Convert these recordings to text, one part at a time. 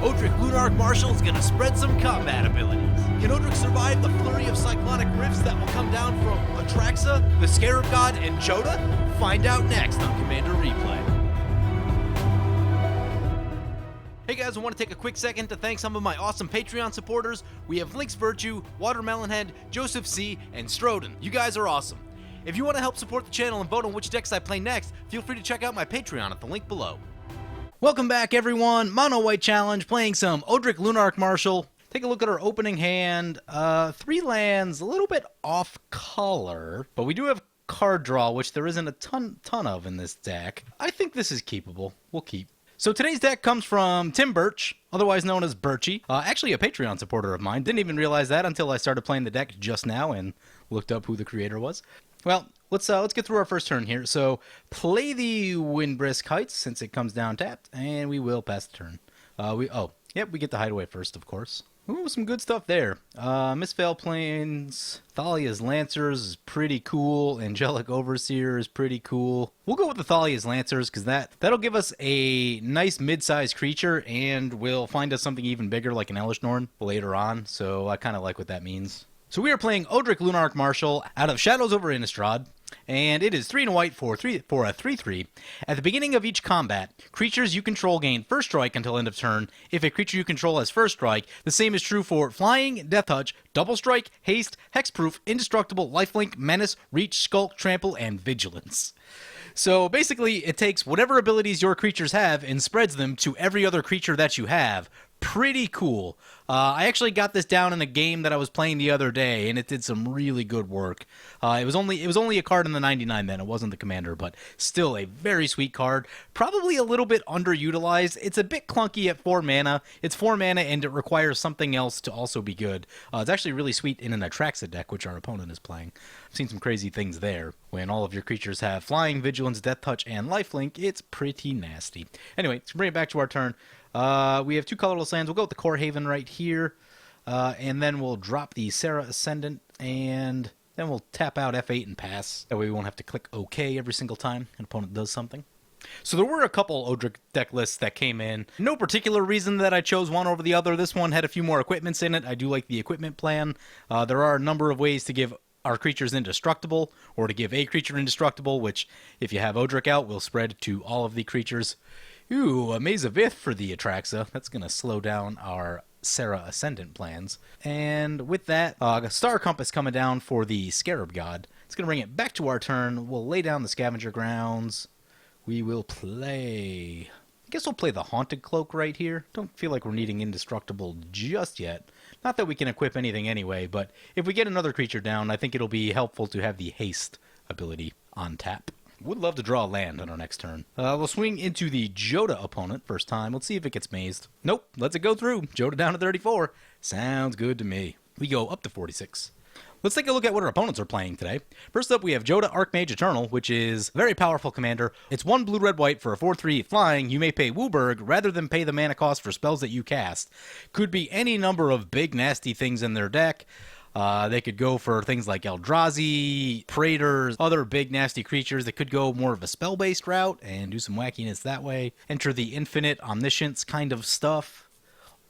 Odric Lunarch Marshal is going to spread some combat abilities. Can Odric survive the flurry of Cyclonic Rifts that will come down from Atraxa, the Scarab God, and Jodah? Find out next on Commander Replay. Hey guys, I want to take a quick second to thank some of my awesome Patreon supporters. We have Lynx Virtue, Watermelonhead, Joseph C, and Stroden. You guys are awesome. If you want to help support the channel and vote on which decks I play next, feel free to check out my Patreon at the link below. Welcome back everyone, Mono White Challenge, playing some Odric Lunarch Marshal. Take a look at our opening hand. 3 lands, a little bit off color, but we do have card draw, which there isn't a ton of in this deck. I think this is keepable. We'll keep. So today's deck comes from Tim Birch, otherwise known as Birchie. Actually a Patreon supporter of mine. Didn't even realize that until I started playing the deck just now and looked up who the creator was. Well, let's get through our first turn here. So play the Windbrisk Heights since it comes down tapped, and we will pass the turn. We get the Hideaway first, of course. Ooh, some good stuff there. Misveil Plains, Thalia's Lancers is pretty cool. Angelic Overseer is pretty cool. We'll go with the Thalia's Lancers because that'll give us a nice mid-sized creature, and we'll find us something even bigger like an Elishnorn later on. So I kind of like what that means. So we are playing Odric Lunarch Marshal out of Shadows over Innistrad, and it is 3 and a white for a 3/3. At the beginning of each combat, creatures you control gain first strike until end of turn. If a creature you control has first strike, the same is true for Flying, Death Touch, Double Strike, Haste, Hexproof, Indestructible, Lifelink, Menace, Reach, Skulk, Trample, and Vigilance. So basically, it takes whatever abilities your creatures have and spreads them to every other creature that you have. Pretty cool. I actually got this down in a game that I was playing the other day, and it did some really good work. It was only a card in the 99 then. It wasn't the commander, but still a very sweet card. Probably a little bit underutilized. It's a bit clunky at 4 mana. It's 4 mana, and it requires something else to also be good. It's actually really sweet in an Atraxa deck, which our opponent is playing. I've seen some crazy things there. When all of your creatures have Flying, Vigilance, Death Touch, and Lifelink, it's pretty nasty. Anyway, let's bring it back to our turn. We have 2 colorless lands. We'll go with the Core Haven right here, and then we'll drop the Serra Ascendant, and then we'll tap out F8 and pass. That way we won't have to click OK every single time an opponent does something. So there were a couple Odric deck lists that came in. No particular reason that I chose one over the other. This one had a few more equipments in it. I do like the equipment plan. There are a number of ways to give our creatures indestructible, or to give a creature indestructible, which, if you have Odric out, will spread to all of the creatures. Ooh, a Maze of Ith for the Atraxa. That's going to slow down our Serra Ascendant plans. And with that, Star Compass coming down for the Scarab God. It's going to bring it back to our turn. We'll lay down the Scavenger Grounds. We will play... I guess we'll play the Haunted Cloak right here. Don't feel like we're needing indestructible just yet. Not that we can equip anything anyway, but if we get another creature down, I think it'll be helpful to have the Haste ability on tap. Would love to draw a land on our next turn. We'll swing into the Jodah opponent first time. Let's see if it gets mazed. Nope, lets it go through. Jodah down to 34. Sounds good to me. We go up to 46. Let's take a look at what our opponents are playing today. First up, we have Jodah Archmage Eternal, which is a very powerful commander. It's 1 blue-red-white for a 4/3 flying. You may pay Wooburg rather than pay the mana cost for spells that you cast. Could be any number of big, nasty things in their deck. They could go for things like Eldrazi, Praetors, other big nasty creatures that could go more of a spell-based route and do some wackiness that way. Enter the infinite omniscience kind of stuff.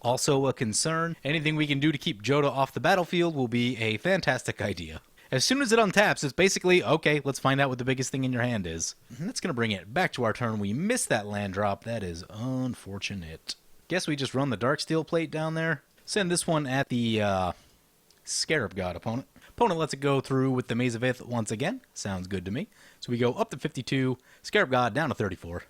Also a concern. Anything we can do to keep Jodah off the battlefield will be a fantastic idea. As soon as it untaps, it's basically, okay, let's find out what the biggest thing in your hand is. And that's going to bring it back to our turn. We missed that land drop. That is unfortunate. Guess we just run the Darksteel Plate down there. Send this one at the Scarab God opponent. Opponent lets it go through with the Maze of Ith once again. Sounds good to me. So we go up to 52. Scarab God down to 34.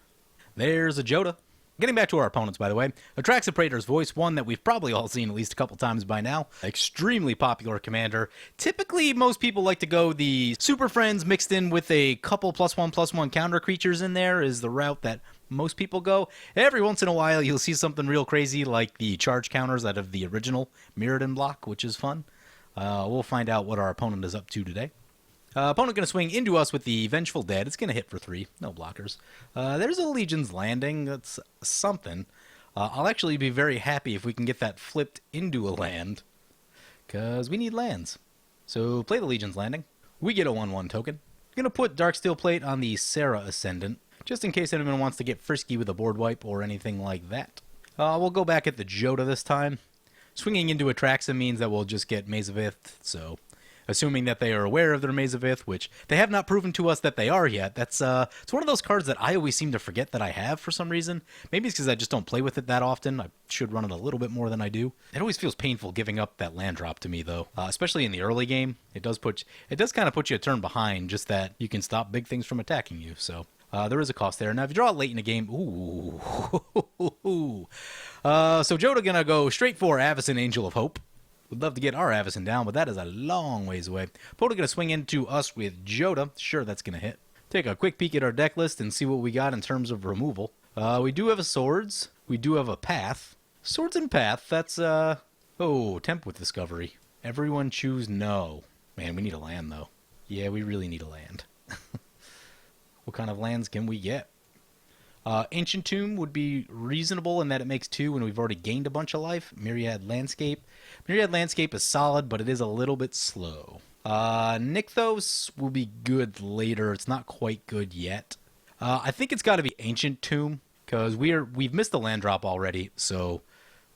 There's a Jodah. Getting back to our opponents, by the way, Atraxa Praetor's Voice, one that we've probably all seen at least a couple times by now. Extremely popular commander. Typically, most people like to go the Super Friends mixed in with a couple +1/+1 counter creatures in there is the route that most people go. Every once in a while, you'll see something real crazy like the charge counters out of the original Mirrodin block, which is fun. We'll find out what our opponent is up to today. Opponent going to swing into us with the Vengeful Dead. It's going to hit for 3. No blockers. There's a Legion's Landing. That's something. I'll actually be very happy if we can get that flipped into a land, because we need lands. So play the Legion's Landing. We get a 1/1 token. Going to put Darksteel Plate on the Serra Ascendant, just in case anyone wants to get frisky with a board wipe or anything like that. We'll go back at the Jodah this time. Swinging into Atraxa means that we'll just get Maze of Ith, so assuming that they are aware of their Maze of Ith, which they have not proven to us that they are yet. That's it's one of those cards that I always seem to forget that I have for some reason. Maybe it's because I just don't play with it that often. I should run it a little bit more than I do. It always feels painful giving up that land drop to me, though, especially in the early game. It does kind of put you a turn behind, just that you can stop big things from attacking you, so... there is a cost there. Now, if you draw it late in the game... Ooh. So Jodah gonna go straight for Avacyn, Angel of Hope. Would love to get our Avacyn down, but that is a long ways away. Opponent gonna swing into us with Jodah. Sure, that's gonna hit. Take a quick peek at our deck list and see what we got in terms of removal. We do have a Swords. We do have a Path. Swords and Path, that's... Tempt with Discovery. Everyone choose no. Man, we need a land, though. Yeah, we really need a land. What kind of lands can we get? Ancient Tomb would be reasonable in that it makes 2 when we've already gained a bunch of life. Myriad Landscape. Myriad Landscape is solid, but it is a little bit slow. Nykthos will be good later. It's not quite good yet. I think it's got to be Ancient Tomb, because we've missed the land drop already, so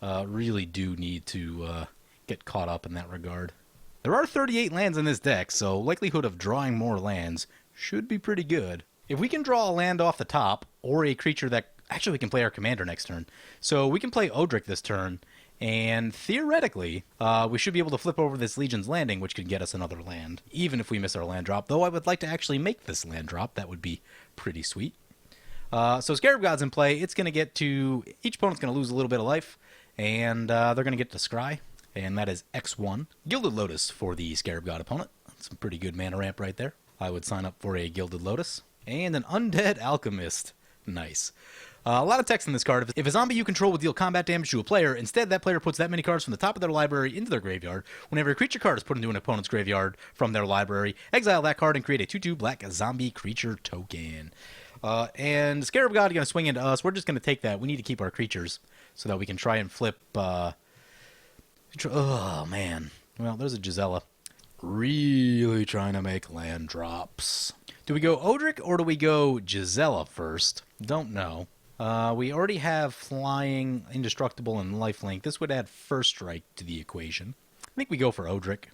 really do need to get caught up in that regard. There are 38 lands in this deck, so likelihood of drawing more lands should be pretty good. If we can draw a land off the top, or a creature that... Actually, we can play our commander next turn. So we can play Odric this turn, and theoretically, we should be able to flip over this Legion's Landing, which could get us another land, even if we miss our land drop. Though I would like to actually make this land drop. That would be pretty sweet. So Scarab God's in play. It's going to get to... Each opponent's going to lose a little bit of life, and they're going to get to Scry, and that is X1. Gilded Lotus for the Scarab God opponent. That's some pretty good mana ramp right there. I would sign up for a Gilded Lotus. And an Undead Alchemist. Nice. A lot of text in this card. If a zombie you control would deal combat damage to a player, instead that player puts that many cards from the top of their library into their graveyard. Whenever a creature card is put into an opponent's graveyard from their library, exile that card and create a 2/2 black zombie creature token. And Scarab God is going to swing into us. We're just going to take that. We need to keep our creatures so that we can try and flip... Oh, man. Well, there's a Gisela. Really trying to make land drops. Do we go Odric or do we go Gisela first? Don't know. We already have Flying, Indestructible, and Lifelink. This would add First Strike to the equation. I think we go for Odric.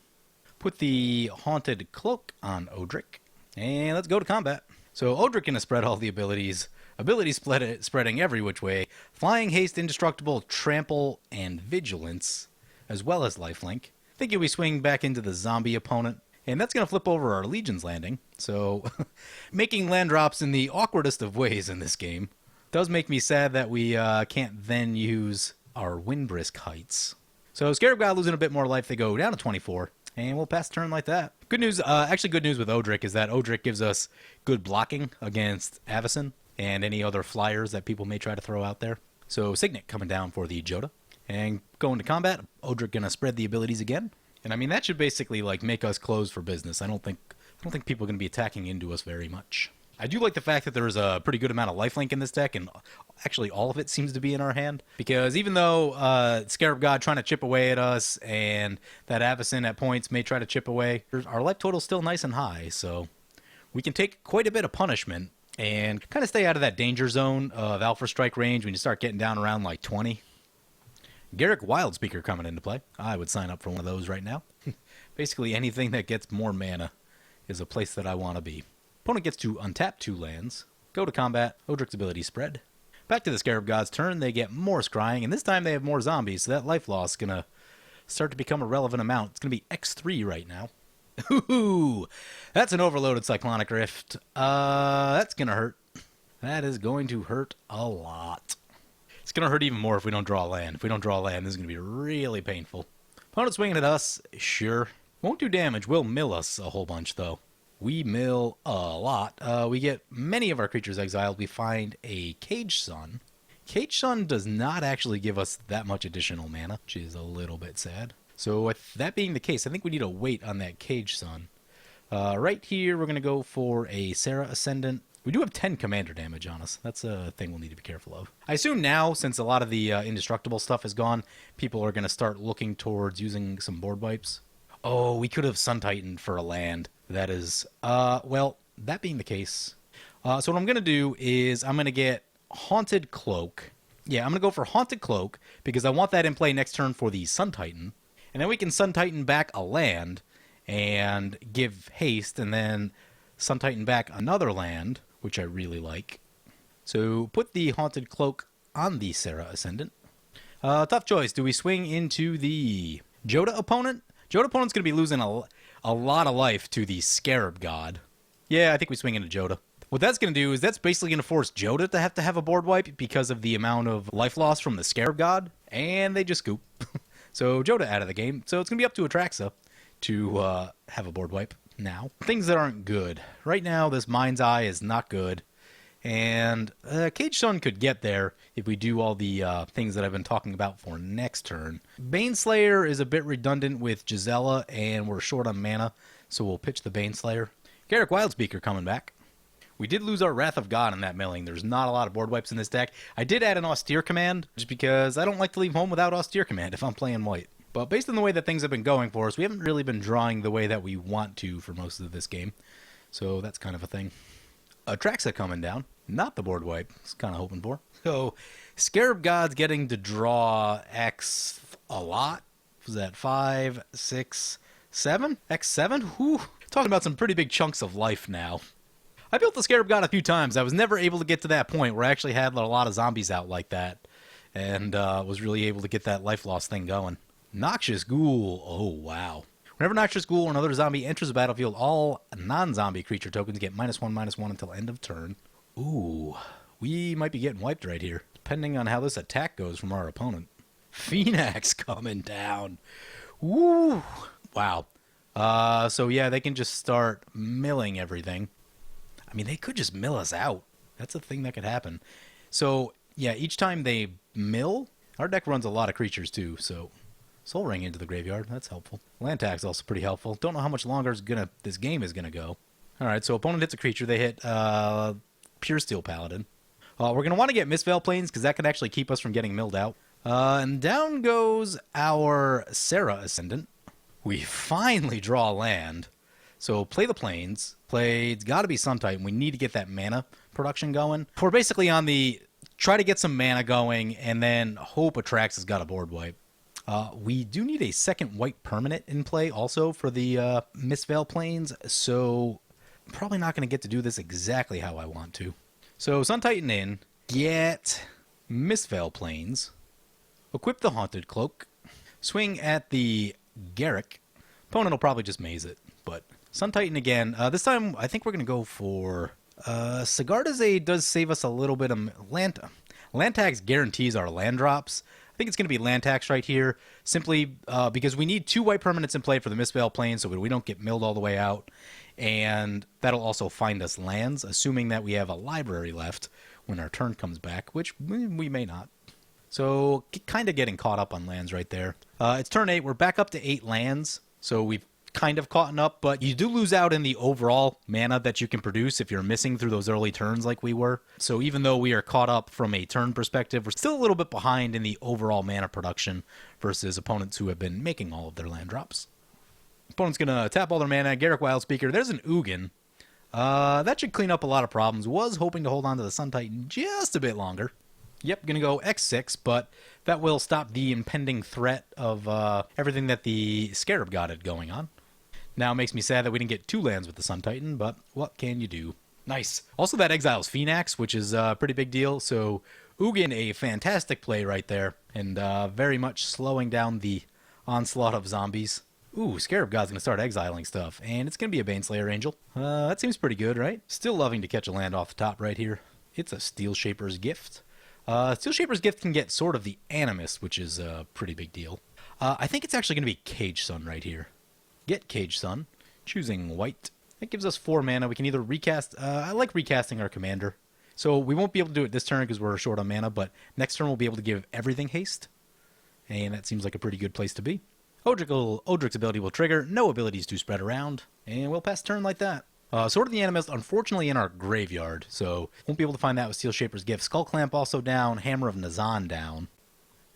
Put the Haunted Cloak on Odric. And let's go to combat. So Odric going to spread all the abilities. Abilities spreading every which way. Flying, Haste, Indestructible, Trample, and Vigilance, as well as Lifelink. I think if we swing back into the zombie opponent, and that's going to flip over our Legion's Landing. So, making land drops in the awkwardest of ways in this game does make me sad that we can't then use our Windbrisk Heights. So, Scarab God losing a bit more life. They go down to 24, and we'll pass the turn like that. Good news, actually good news with Odric is that Odric gives us good blocking against Avacyn and any other flyers that people may try to throw out there. So, Signet coming down for the Jodah. And going to combat, Odric going to spread the abilities again. And I mean, that should basically like make us close for business. I don't think people are going to be attacking into us very much. I do like the fact that there is a pretty good amount of lifelink in this deck, and actually all of it seems to be in our hand. Because even though Scarab God trying to chip away at us, and that Avacyn at points may try to chip away, our life total is still nice and high, so we can take quite a bit of punishment and kind of stay out of that danger zone of Alpha Strike range when you start getting down around like 20. Garruk Wildspeaker coming into play. I would sign up for one of those right now. Basically anything that gets more mana is a place that I want to be. Opponent gets to untap 2 lands. Go to combat. Odric's ability spread. Back to the Scarab God's turn. They get more scrying, and this time they have more zombies, so that life loss is going to start to become a relevant amount. It's going to be X3 right now. Ooh, that's an overloaded Cyclonic Rift. That's going to hurt. That is going to hurt a lot. It's going to hurt even more if we don't draw a land. If we don't draw a land, this is going to be really painful. Opponent swinging at us, sure. Won't do damage. Will mill us a whole bunch, though. We mill a lot. We get many of our creatures exiled. We find a Cage Sun. Cage Sun does not actually give us that much additional mana, which is a little bit sad. So with that being the case, I think we need to wait on that Cage Sun. Right here, we're going to go for a Serra Ascendant. We do have 10 commander damage on us. That's a thing we'll need to be careful of. I assume now, since a lot of the indestructible stuff is gone, people are going to start looking towards using some board wipes. Oh, we could have Sun Titan for a land. That is, well, that being the case. So what I'm going to do is I'm going to get Haunted Cloak Yeah, I'm going to go for Haunted Cloak because I want that in play next turn for the Sun Titan. And then we can Sun Titan back a land and give haste, and then Sun Titan back another land, which I really like. So put the Haunted Cloak on the Serra Ascendant. Tough choice. Do we swing into the Jodah opponent? Jodah opponent's going to be losing a lot of life to the Scarab God. Yeah, I think we swing into Jodah. What that's going to do is that's basically going to force Jodah to have a board wipe because of the amount of life loss from the Scarab God, and they just scoop. So Jodah out of the game. So it's going to be up to Atraxa to have a board wipe now. Things that aren't good. Right now, this Mind's Eye is not good. And Cage Sun could get there if we do all the things that I've been talking about for next turn. Baneslayer is a bit redundant with Gisela, and we're short on mana, so we'll pitch the Baneslayer. Garruk Wildspeaker coming back. We did lose our Wrath of God in that milling. There's not a lot of board wipes in this deck. I did add an Austere Command, just because I don't like to leave home without Austere Command if I'm playing white. But based on the way that things have been going for us, we haven't really been drawing the way that we want to for most of this game. So that's kind of a thing. Atraxa coming down. Not the board wipe. I was kind of hoping for. So Scarab God's getting to draw X a lot. Was that 5, 6, 7? X7? Whew. Talking about some pretty big chunks of life now. I built the Scarab God a few times. I was never able to get to that point where I actually had a lot of zombies out like that. And was really able to get that life loss thing going. Noxious Ghoul. Oh, wow. Whenever Noxious Ghoul or another zombie enters the battlefield, all non-zombie creature tokens get -1/-1 until end of turn. Ooh, we might be getting wiped right here, depending on how this attack goes from our opponent. Phoenix coming down. Woo! Wow. So yeah, they can just start milling everything. I mean, they could just mill us out. That's a thing that could happen. So yeah, each time they mill, our deck runs a lot of creatures too, so Soul Ring into the graveyard, that's helpful. Land Tag's also pretty helpful. Don't know how much longer this game is gonna go. Alright, so opponent hits a creature, they hit Pure Steel Paladin. We're going to want to get Mistveil Plains because that can actually keep us from getting milled out. And down goes our Serra Ascendant. We finally draw land. So play the Plains. It's got to be Sun Titan. We need to get that mana production going. We're basically on the try to get some mana going and then hope Atraxa's got a board wipe. We do need a second white permanent in play also for the Mistveil Plains. So probably not going to get to do this exactly how I want to. So Sun Titan in, get Mistveil Plains, equip the Haunted Cloak, swing at the Garruk. Opponent will probably just maze it, but Sun Titan again. This time I think we're going to go for Sigarda's does save us a little bit of land. Land tax guarantees our land drops. I think it's going to be land tax right here, simply because we need 2 white permanents in play for the Mistveil Plains so we don't get milled all the way out. And that'll also find us lands, assuming that we have a library left when our turn comes back, which we may not. So kind of getting caught up on lands right there. It's turn 8. We're back up to 8 lands, so we've kind of caught up, but you do lose out in the overall mana that you can produce if you're missing through those early turns like we were. So even though we are caught up from a turn perspective, we're still a little bit behind in the overall mana production versus opponents who have been making all of their land drops. Opponent's going to tap all their mana. Garruk Wildspeaker. There's an Ugin. That should clean up a lot of problems. Was hoping to hold on to the Sun Titan just a bit longer. Yep, going to go X6, but that will stop the impending threat of everything that the Scarab God had going on. Now it makes me sad that we didn't get 2 lands with the Sun Titan, but what can you do? Nice. Also, that exiles Phoenix, which is a pretty big deal. So Ugin, a fantastic play right there, and very much slowing down the onslaught of zombies. Ooh, Scarab God's going to start exiling stuff, and it's going to be a Baneslayer Angel. That seems pretty good, right? Still loving to catch a land off the top right here. It's a Steel Shaper's Gift. Steel Shaper's Gift can get sort of the Animus, which is a pretty big deal. I think it's actually going to be Cage Sun right here. Get Cage Sun, choosing white. That gives us 4 mana. We can either recast... I like recasting our commander. So we won't be able to do it this turn because we're short on mana, but next turn we'll be able to give everything haste. And that seems like a pretty good place to be. Odric's ability will trigger, no abilities to spread around, and we'll pass turn like that. Sword of the Animist, unfortunately in our graveyard, so won't be able to find that with Steel Shaper's Gift. Skull Clamp also down, Hammer of Nazan down.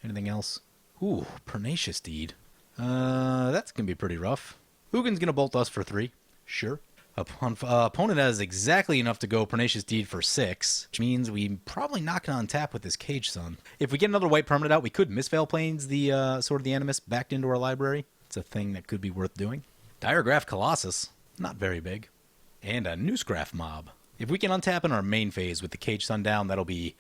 Anything else? Ooh, Pernicious Deed. That's going to be pretty rough. Ugin's going to bolt us for 3, sure. Opponent has exactly enough to go Pernicious Deed for 6, which means we probably not going to untap with this Cage Sun. If we get another white permanent out, we could Misveil Plains the Sword of the Animus back into our library. It's a thing that could be worth doing. Diregraph Colossus, not very big. And a Newsgraph Mob. If we can untap in our main phase with the Cage Sun down, that'll be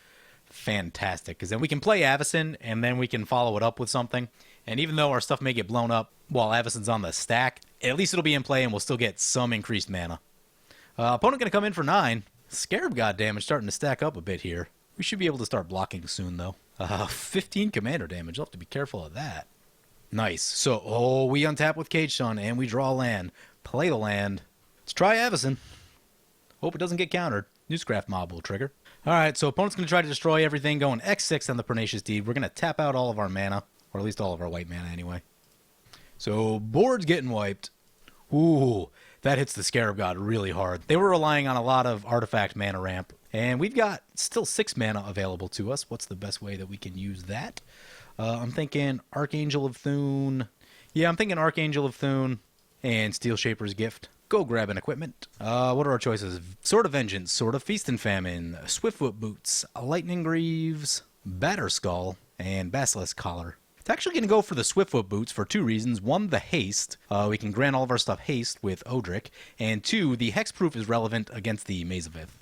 fantastic, because then we can play Avacyn, and then we can follow it up with something. And even though our stuff may get blown up while Avacyn's on the stack, at least it'll be in play and we'll still get some increased mana. Opponent going to come in for 9. Scarab God damage starting to stack up a bit here. We should be able to start blocking soon, though. 15 commander damage. I'll have to be careful of that. Nice. So, we untap with Cage Sun and we draw land. Play the land. Let's try Avacyn. Hope it doesn't get countered. Newscraft Mob will trigger. Alright, so opponent's going to try to destroy everything, going X6 on the Pernicious Deed. We're going to tap out all of our mana, or at least all of our white mana anyway. So, board's getting wiped. Ooh, that hits the Scarab God really hard. They were relying on a lot of artifact mana ramp, and we've got still 6 mana available to us. What's the best way that we can use that? I'm thinking Archangel of Thune. Yeah, I'm thinking Archangel of Thune and Steel Shaper's Gift. Go grab an equipment. What are our choices? Sword of Vengeance, Sword of Feast and Famine, Swiftfoot Boots, Lightning Greaves, Batterskull, and Basilisk Collar. It's actually going to go for the Swiftfoot Boots for 2 reasons. 1, the haste. We can grant all of our stuff haste with Odric. And 2, the hexproof is relevant against the Maze of Ith.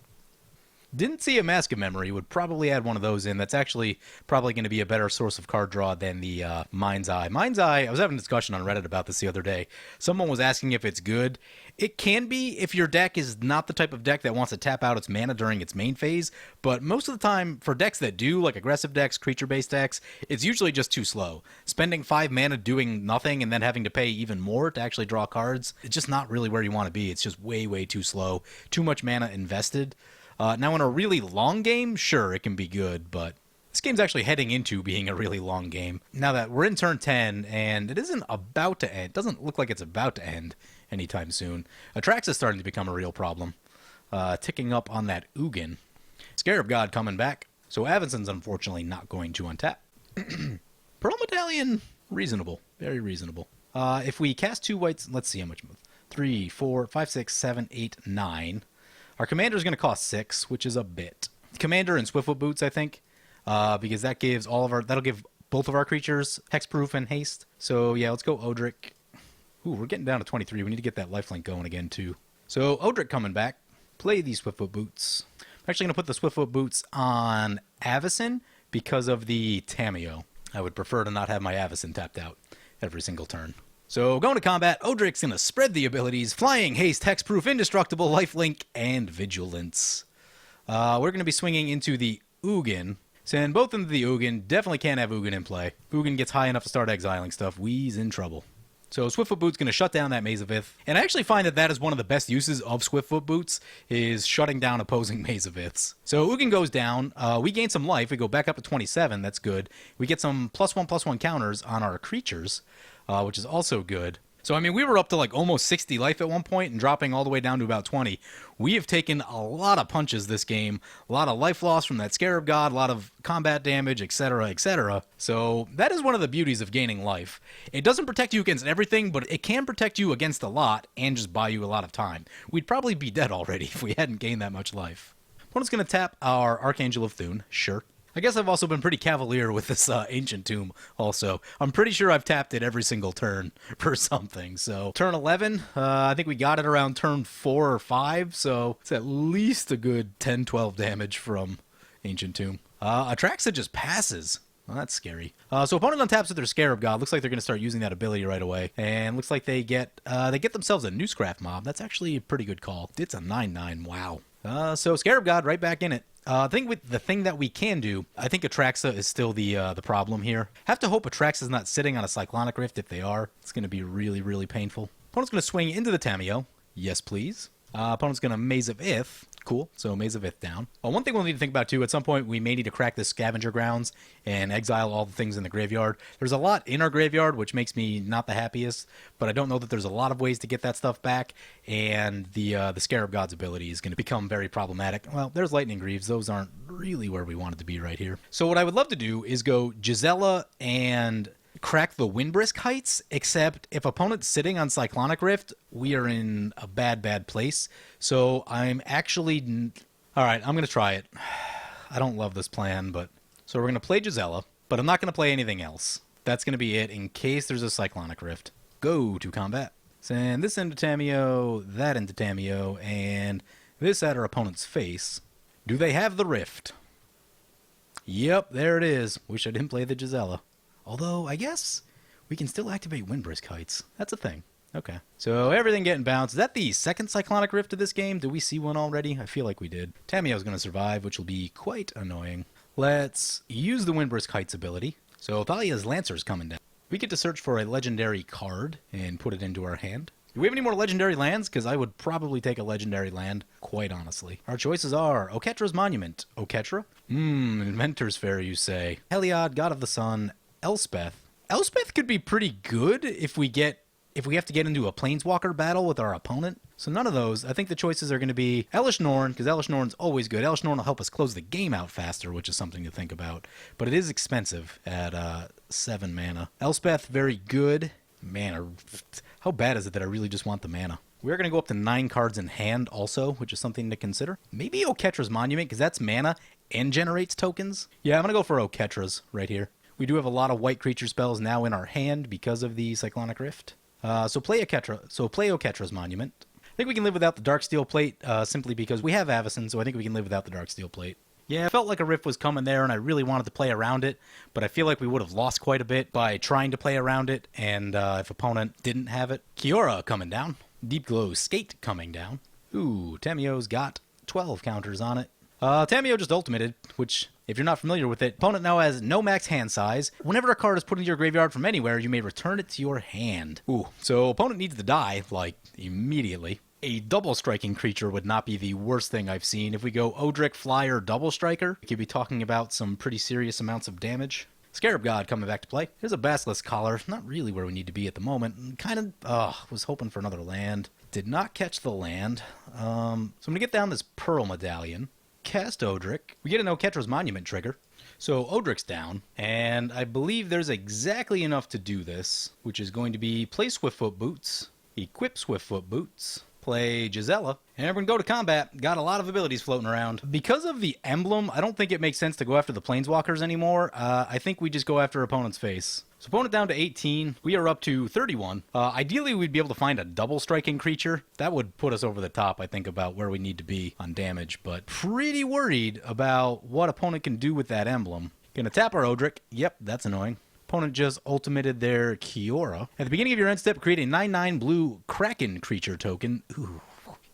Didn't see a Mask of Memory. Would probably add one of those in. That's actually probably going to be a better source of card draw than the Mind's Eye. Mind's Eye, I was having a discussion on Reddit about this the other day. Someone was asking if it's good. It can be if your deck is not the type of deck that wants to tap out its mana during its main phase, but most of the time, for decks that do, like aggressive decks, creature-based decks, it's usually just too slow. Spending 5 mana doing nothing and then having to pay even more to actually draw cards, it's just not really where you want to be. It's just way, way too slow. Too much mana invested. Now, in a really long game, sure, it can be good, but this game's actually heading into being a really long game. Now that we're in turn 10, and it isn't about to end, doesn't look like it's about to end anytime soon. Atraxa is starting to become a real problem. Ticking up on that Ugin. Scarab God coming back, so Avacyn's unfortunately not going to untap. Pearl Medallion, reasonable. Very reasonable. If we cast 2 whites, let's see how much. 3, 4, 5, 6, 7, 8, 9. Our commander is going to cost 6, which is a bit. Commander and Swiftfoot Boots, I think, because that gives that'll give both of our creatures hexproof and haste. So yeah, let's go Odric. Ooh, we're getting down to 23. We need to get that lifelink going again too. So Odric coming back. Play these Swiftfoot Boots. I'm actually going to put the Swiftfoot Boots on Avacyn because of the Tamiyo. I would prefer to not have my Avacyn tapped out every single turn. So, going to combat, Odric's going to spread the abilities, Flying, Haste, Hexproof, Indestructible, Lifelink, and Vigilance. We're going to be swinging into the Ugin. Send both into the Ugin. Definitely can't have Ugin in play. Ugin gets high enough to start exiling stuff. We's in trouble. So Swiftfoot Boots going to shut down that Maze of Ith. And I actually find that is one of the best uses of Swiftfoot Boots, is shutting down opposing Maze of Iths. So Ugin goes down. We gain some life. We go back up to 27. That's good. We get some +1/+1 counters on our creatures, which is also good. So, I mean, we were up to like almost 60 life at one point and dropping all the way down to about 20. We have taken a lot of punches this game, a lot of life loss from that Scarab God, a lot of combat damage, etc., etc. So, that is one of the beauties of gaining life. It doesn't protect you against everything, but it can protect you against a lot and just buy you a lot of time. We'd probably be dead already if we hadn't gained that much life. Opponent's going to tap our Archangel of Thune, sure. I guess I've also been pretty cavalier with this Ancient Tomb also. I'm pretty sure I've tapped it every single turn for something. So turn 11, I think we got it around turn 4 or 5, so it's at least a good 10-12 damage from Ancient Tomb. Atraxa just passes. Well, that's scary. So opponent untaps with their Scarab God. Looks like they're going to start using that ability right away. And looks like they get themselves a Newscraft Mob. That's actually a pretty good call. It's a 9/9. Wow. So Scarab God right back in it. I think with the thing that we can do, I think Atraxa is still the problem here. Have to hope Atraxa's not sitting on a Cyclonic Rift. If they are, it's going to be really, really painful. Opponent's going to swing into the Tamiyo. Yes, please. Opponent's going to Maze of Ith. Cool. So Maze of Ith down. One thing we'll need to think about too, at some point we may need to crack this Scavenger Grounds and exile all the things in the graveyard. There's a lot in our graveyard, which makes me not the happiest, but I don't know that there's a lot of ways to get that stuff back, and the Scarab God's ability is going to become very problematic. Well, there's Lightning Greaves. Those aren't really where we wanted to be right here. So what I would love to do is go Gisela and crack the Windbrisk heights, except if opponent's sitting on Cyclonic Rift, we are in a bad place. So I'm actually... Alright, I'm going to try it. I don't love this plan, but... So we're going to play Gisela, but I'm not going to play anything else. That's going to be it in case there's a Cyclonic Rift. Go to combat. Send this into Tamiyo, that into Tamiyo, and this at our opponent's face. Do they have the Rift? Yep, there it is. Wish I didn't play the Gisela. Although, I guess we can still activate Windbrisk Heights. That's a thing. Okay. So everything getting bounced. Is that the second Cyclonic Rift of this game? Did we see one already? I feel like we did. Tamiyo's going to survive, which will be quite annoying. Let's use the Windbrisk Heights ability. So Thalia's Lancer's coming down. We get to search for a legendary card and put it into our hand. Do we have any more legendary lands? Because I would probably take a legendary land, quite honestly. Our choices are Oketra's Monument. Oketra? Inventor's Fair, you say. Heliod, God of the Sun. Elspeth. Elspeth could be pretty good if we have to get into a Planeswalker battle with our opponent. So none of those. I think the choices are going to be Elish Norn, because Elish Norn's always good. Elish Norn will help us close the game out faster, which is something to think about. But it is expensive at 7 mana. Elspeth, very good. Man, how bad is it that I really just want the mana? We're going to go up to 9 cards in hand also, which is something to consider. Maybe Oketra's Monument, because that's mana and generates tokens. Yeah, I'm going to go for Oketra's right here. We do have a lot of white creature spells now in our hand because of the Cyclonic Rift. So play Oketra's Monument. I think we can live without the Darksteel Plate simply because we have Avacyn, so I think we can live without the Darksteel Plate. Yeah, I felt like a Rift was coming there, and I really wanted to play around it, but I feel like we would have lost quite a bit by trying to play around it, and if opponent didn't have it. Kiora coming down. Deep Glow Skate coming down. Ooh, Tamiyo's got 12 counters on it. Tamiyo just ultimated, which, if you're not familiar with it, opponent now has no max hand size. Whenever a card is put into your graveyard from anywhere, you may return it to your hand. Ooh, so opponent needs to die, like, immediately. A double striking creature would not be the worst thing I've seen. If we go Odric, Flyer, Double Striker, we could be talking about some pretty serious amounts of damage. Scarab God coming back to play. Here's a Basilisk Collar. Not really where we need to be at the moment. Kind of, was hoping for another land. Did not catch the land. So I'm going to get down this Pearl Medallion. Cast Odric. We get an Oketra's Monument trigger. So Odric's down, and I believe there's exactly enough to do this, which is going to be play Swiftfoot Boots, equip Swiftfoot Boots, play Gisela, and we're going to go to combat. Got a lot of abilities floating around. Because of the emblem, I don't think it makes sense to go after the Planeswalkers anymore. I think we just go after opponent's face. So opponent down to 18. We are up to 31. Ideally, we'd be able to find a double striking creature. That would put us over the top, I think, about where we need to be on damage. But pretty worried about what opponent can do with that emblem. Gonna tap our Odric. Yep, that's annoying. Opponent just ultimated their Kiora. At the beginning of your end step, create a 9/9 blue Kraken creature token. Ooh.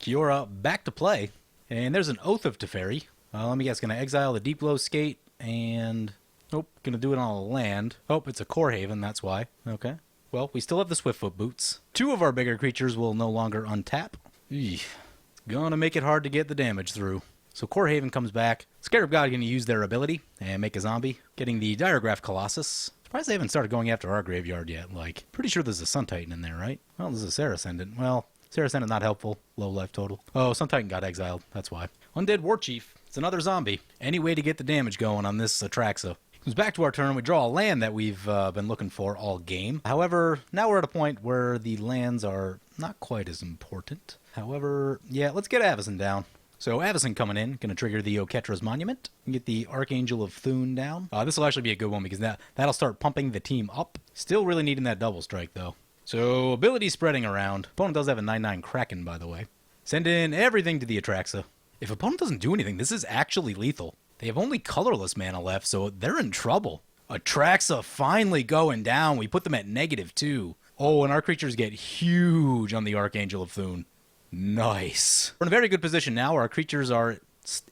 Kiora back to play. And there's an Oath of Teferi. Let me guess, gonna exile the Deep Glow Skate and... Nope, gonna do it on a land. Oh, it's a Core Haven, that's why. Okay. Well, we still have the Swiftfoot Boots. 2 of our bigger creatures will no longer untap. Eesh. It's gonna make it hard to get the damage through. So Core Haven comes back. Scarab God gonna use their ability and make a zombie. Getting the Diregraph Colossus. Surprised they haven't started going after our graveyard yet. Like, pretty sure there's a Sun Titan in there, right? Well, there's a Serra Ascendant. Well, Serra Ascendant not helpful. Low life total. Oh, Sun Titan got exiled. That's why. Undead War Chief. It's another zombie. Any way to get the damage going on this Atraxa. Comes back to our turn. We draw a land that we've been looking for all game. However, now we're at a point where the lands are not quite as important. However, yeah, let's get Avacyn down. So Avacyn coming in, going to trigger the Oketra's Monument. Get the Archangel of Thune down. This will actually be a good one because that'll start pumping the team up. Still really needing that double strike though. So ability spreading around. Opponent does have a 9/9 Kraken, by the way. Send in everything to the Atraxa. If opponent doesn't do anything, this is actually lethal. They have only colorless mana left, so they're in trouble. Atraxa finally going down. We put them at -2. Oh, and our creatures get huge on the Archangel of Thune. Nice. We're in a very good position now. Our creatures are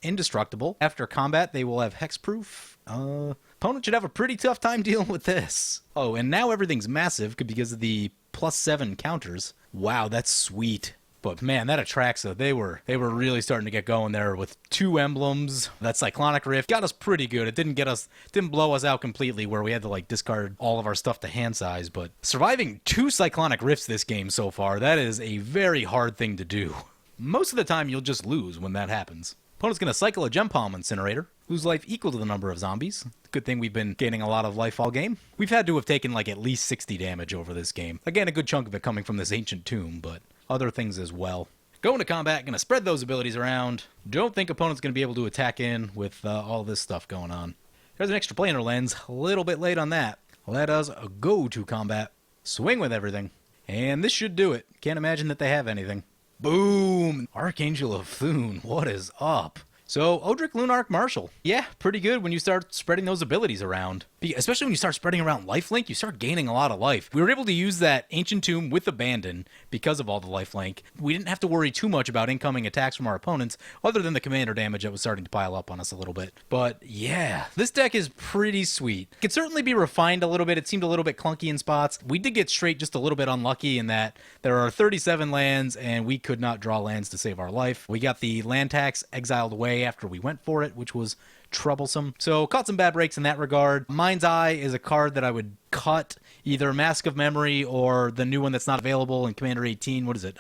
indestructible. After combat, they will have hexproof. Opponent should have a pretty tough time dealing with this. Oh, and now everything's massive because of the +7 counters. Wow, that's sweet. But man, that Atraxa, they were really starting to get going there with 2 emblems. That Cyclonic Rift got us pretty good. It didn't blow us out completely where we had to like discard all of our stuff to hand size, but surviving 2 Cyclonic Rifts this game so far, that is a very hard thing to do. Most of the time you'll just lose when that happens. Opponent's going to cycle a Gem Palm Incinerator. Lose life equal to the number of zombies. Good thing we've been gaining a lot of life all game. We've had to have taken like at least 60 damage over this game. Again, a good chunk of it coming from this Ancient Tomb, but other things as well. Going to combat, going to spread those abilities around. Don't think opponent's going to be able to attack in with all this stuff going on. There's an extra planar lens, a little bit late on that. Let us go to combat. Swing with everything. And this should do it. Can't imagine that they have anything. Boom! Archangel of Thune, what is up? So, Odric, Lunarch, Marshal. Yeah, pretty good when you start spreading those abilities around. Especially when you start spreading around lifelink, you start gaining a lot of life. We were able to use that Ancient Tomb with Abandon because of all the lifelink. We didn't have to worry too much about incoming attacks from our opponents, other than the commander damage that was starting to pile up on us a little bit. But yeah, this deck is pretty sweet. It could certainly be refined a little bit. It seemed a little bit clunky in spots. We did get straight just a little bit unlucky in that there are 37 lands and we could not draw lands to save our life. We got the land tax exiled away after we went for it, which was troublesome. So caught some bad breaks in that regard. Mind's Eye is a card that I would cut, either Mask of Memory or the new one that's not available in Commander 18. What is it?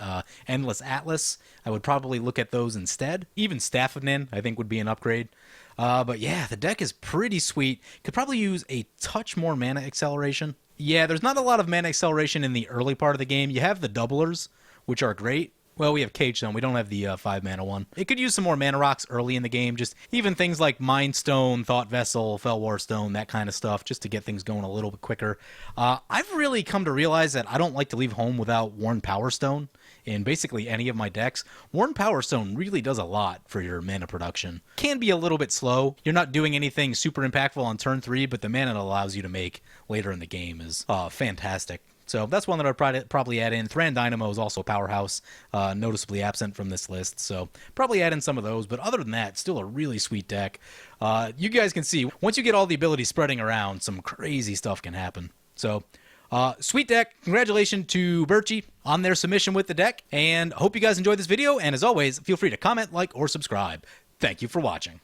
Endless Atlas. I would probably look at those instead. Even Staff of Nin, I think, would be an upgrade. But yeah, the deck is pretty sweet. Could probably use a touch more mana acceleration. Yeah, there's not a lot of mana acceleration in the early part of the game. You have the doublers, which are great. Well, we have Cage Stone. We don't have the 5-mana one. It could use some more mana rocks early in the game. Just even things like Mind Stone, Thought Vessel, Fell War Stone, that kind of stuff, just to get things going a little bit quicker. I've really come to realize that I don't like to leave home without Worn Power Stone in basically any of my decks. Worn Power Stone really does a lot for your mana production. Can be a little bit slow. You're not doing anything super impactful on turn 3, but the mana it allows you to make later in the game is fantastic. So that's one that I'd probably add in. Thran Dynamo is also a powerhouse, noticeably absent from this list. So probably add in some of those. But other than that, still a really sweet deck. You guys can see, once you get all the abilities spreading around, some crazy stuff can happen. So sweet deck. Congratulations to Birchie on their submission with the deck. And hope you guys enjoyed this video. And as always, feel free to comment, like, or subscribe. Thank you for watching.